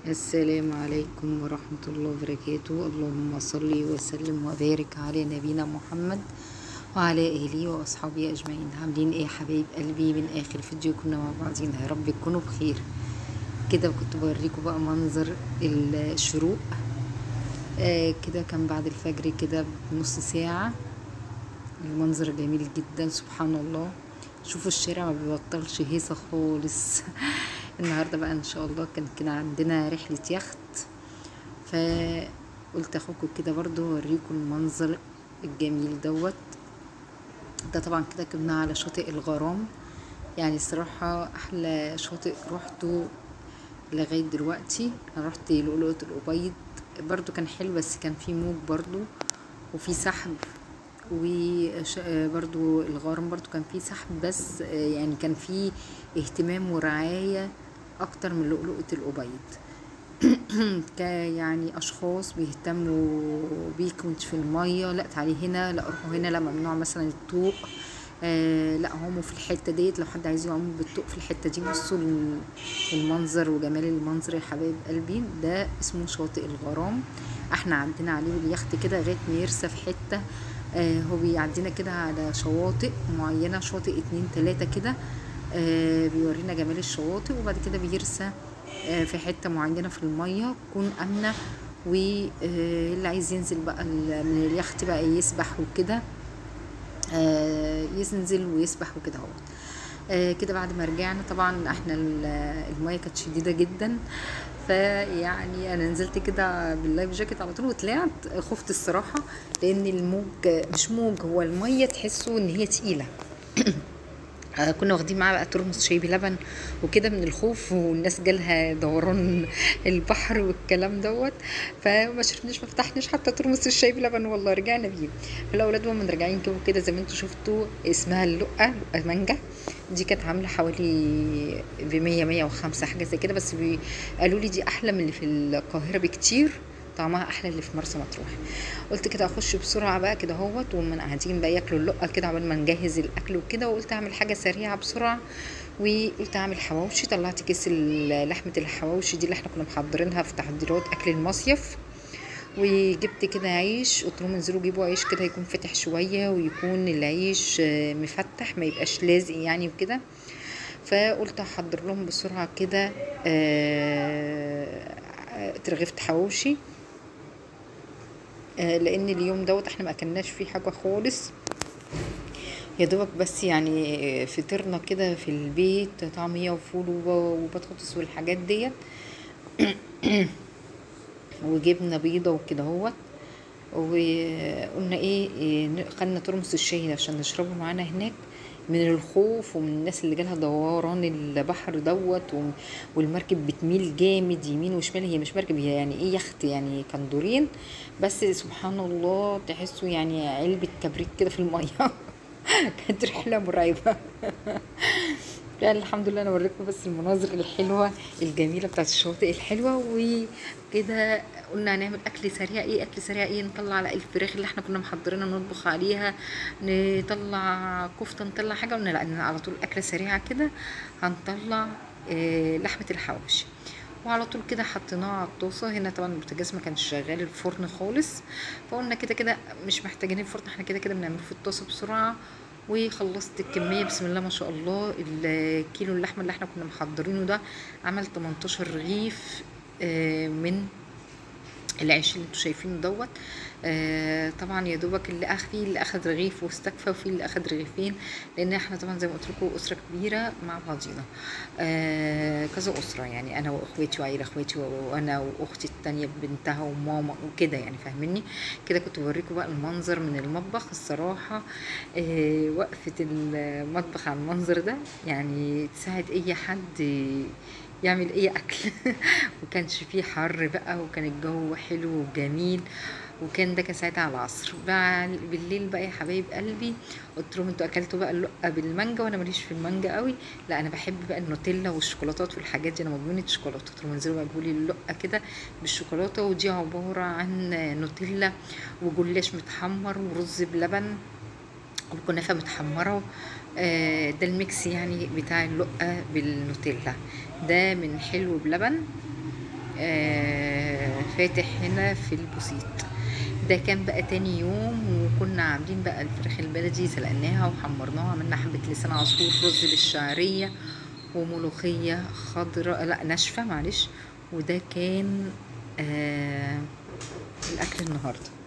السلام عليكم ورحمة الله وبركاته. اللهم صل وسلم وبارك على نبينا محمد وعلى آله وأصحابه أجمعين. عاملين ايه يا حبايب قلبي؟ من آخر فيديو كنا مع بعضينا، يا رب تكونوا بخير. كده كنت بوريكم بقى منظر الشروق. كده كان بعد الفجر كده بنص ساعة. المنظر جميل جدا سبحان الله. شوفوا الشارع ما بيبطلش هيصة خالص. النهارده بقى ان شاء الله كان عندنا رحلة يخت، فقلت اخوكم كده برضو اوريكم المنظر الجميل دوت. ده طبعا كده كنا على شاطئ الغرام، يعني الصراحة احلى شاطئ روحته لغاية دلوقتي. انا رحت لؤلؤة الأبيض برضو كان حلو، بس كان فيه موج برضو وفي سحب، وبرضو الغرام برضو كان فيه سحب، بس يعني كان فيه اهتمام ورعاية اكتر من لؤلؤة الأبيض. يعني اشخاص بيهتموا بيك وانت في المية، لا تعالي هنا، لا روحوا هنا، لا ممنوع مثلا الطوق، لا عوموا في الحته ديت، لو حد عايز يعوم بالطوق في الحته دي. بصوا المنظر وجمال المنظر يا حبايب قلبي. ده اسمه شاطئ الغرام. احنا عدينا عليه باليخت كده لغايه ما يرسى في حته. هو بيعدينا كده على شواطئ معينه، شاطئ 2 3 كده، بيورينا جمال الشواطئ، وبعد كده بيرسى في حته معينه في الميه تكون امنه. واللي عايز ينزل بقى من اليخت بقى يسبح وكده، ينزل ويسبح وكده اهوت. كده بعد ما رجعنا طبعا احنا المية كانت شديدة جدا، فيعني انا نزلت كده باللايف جاكيت على طول وطلعت. خفت الصراحة لان الموج مش موج، هو المية تحسوا ان هي تقيلة. كنا واخدين معاه بقى ترمس شاي بلبن وكده من الخوف، والناس جالها دوران البحر والكلام دوت، فما شربناش ما فتحناش حتى ترمس الشاي بلبن والله، رجعنا بيه. فالاولاد وهم راجعين كده زي ما انتم شفتوا، اسمها اللقه مانجا. دي كانت عامله حوالي ب100 105 حاجه زي كده، بس قالوا لي دي احلى من اللي في القاهره بكتير، طعمها احلى اللي في مرسى مطروح. قلت كده اخش بسرعه بقى كده اهوت، ومن قاعدين بقى ياكلوا اللقه كده عقبال ما نجهز الاكل وكده، وقلت اعمل حاجه سريعه بسرعه. وقلت اعمل حواوشي، طلعت كيس لحمه الحواوشي دي اللي احنا كنا محضرينها في تحضيرات اكل المصيف. وجبت كده عيش، قلت لهم انزلوا جيبوا عيش كده يكون فاتح شويه، ويكون العيش مفتح ما يبقاش لازق يعني وكده. فقلت احضر لهم بسرعه كده ترغيفة حواوشي، لان اليوم دوت احنا ما اكلناش فيه حاجه خالص، يا دوبك بس يعني فطرنا كده في البيت طعميه وفول وبطاطس والحاجات ديت. وجبنا بيضه وكده هوت. وقلنا ايه خدنا ترمس الشاي عشان نشربه معانا هناك، من الخوف ومن الناس اللي جالها دوران البحر دوت، والمركب بتميل جامد يمين وشمال. هي مش مركب، هي يعني ايه يخت، يعني كان دورين بس سبحان الله تحسوا يعني علبة كبريت كده في المية. كانت رحلة مرعبة. يعني الحمد لله انا وريكم بس المناظر الحلوه الجميله بتاعت الشواطئ الحلوه. وكده قلنا هنعمل اكل سريع. ايه اكل سريع؟ ايه، نطلع على الفراخ اللي احنا كنا محضرينها نطبخ عليها، نطلع كفته، نطلع حاجه. قلنا لا على طول اكله سريعه كده، هنطلع لحمه الحواوشي. وعلى طول كده حطيناها على الطاسه. هنا طبعا البوتاجاز ما كانش شغال، الفرن خالص، فقلنا كده كده مش محتاجين الفرن، احنا كده كده بنعمله في الطاسه بسرعه. وخلصت الكميه بسم الله ما شاء الله. الكيلو اللحمه اللي احنا كنا محضرينه ده عمل 18 رغيف من العيش اللي انتوا شايفينه دوت. طبعا يا دوبك اللي اخد رغيف واستكفى، وفي اللي اخد رغيفين، لان احنا طبعا زي ما قلت لكم اسره كبيره مع بعضينا، كذا اسره، يعني انا واخواتي وعيله اخواتي وانا واختي التانية بنتها وماما وكده، يعني فاهميني. كده كنت بوريكم بقى المنظر من المطبخ. الصراحه وقفه المطبخ على المنظر ده يعني تساعد اي حد يعمل اي اكل. وكانش فيه حر بقى، وكان الجو حلو وجميل. وكان ده كان ساعتها على العصر. بالليل بقى يا حبايب قلبي قلت لهم انتوا اكلتوا بقى اللقه بالمانجا، وانا ماليش في المانجا قوي، لا انا بحب بقى النوتيلا والشوكولاتات والحاجات دي، انا مجنونه شوكولاته. قلت لهم انزلوا بقى جيبوا لي اللقه كده بالشوكولاته، ودي عباره عن نوتيلا وجلاش متحمر ورز بلبن وكنافه متحمره. ده الميكس يعني بتاع اللقه بالنوتيلا، ده من حلو بلبن. فاتح هنا في البوسيت. ده كان بقى تاني يوم، وكنا عاملين بقى الفراخ البلدي، سلقناها وحمرناها، عملنا حبة لسان عصفور، رز بالشعرية، وملوخية خضراء لا ناشفة معلش. وده كان الأكل النهاردة.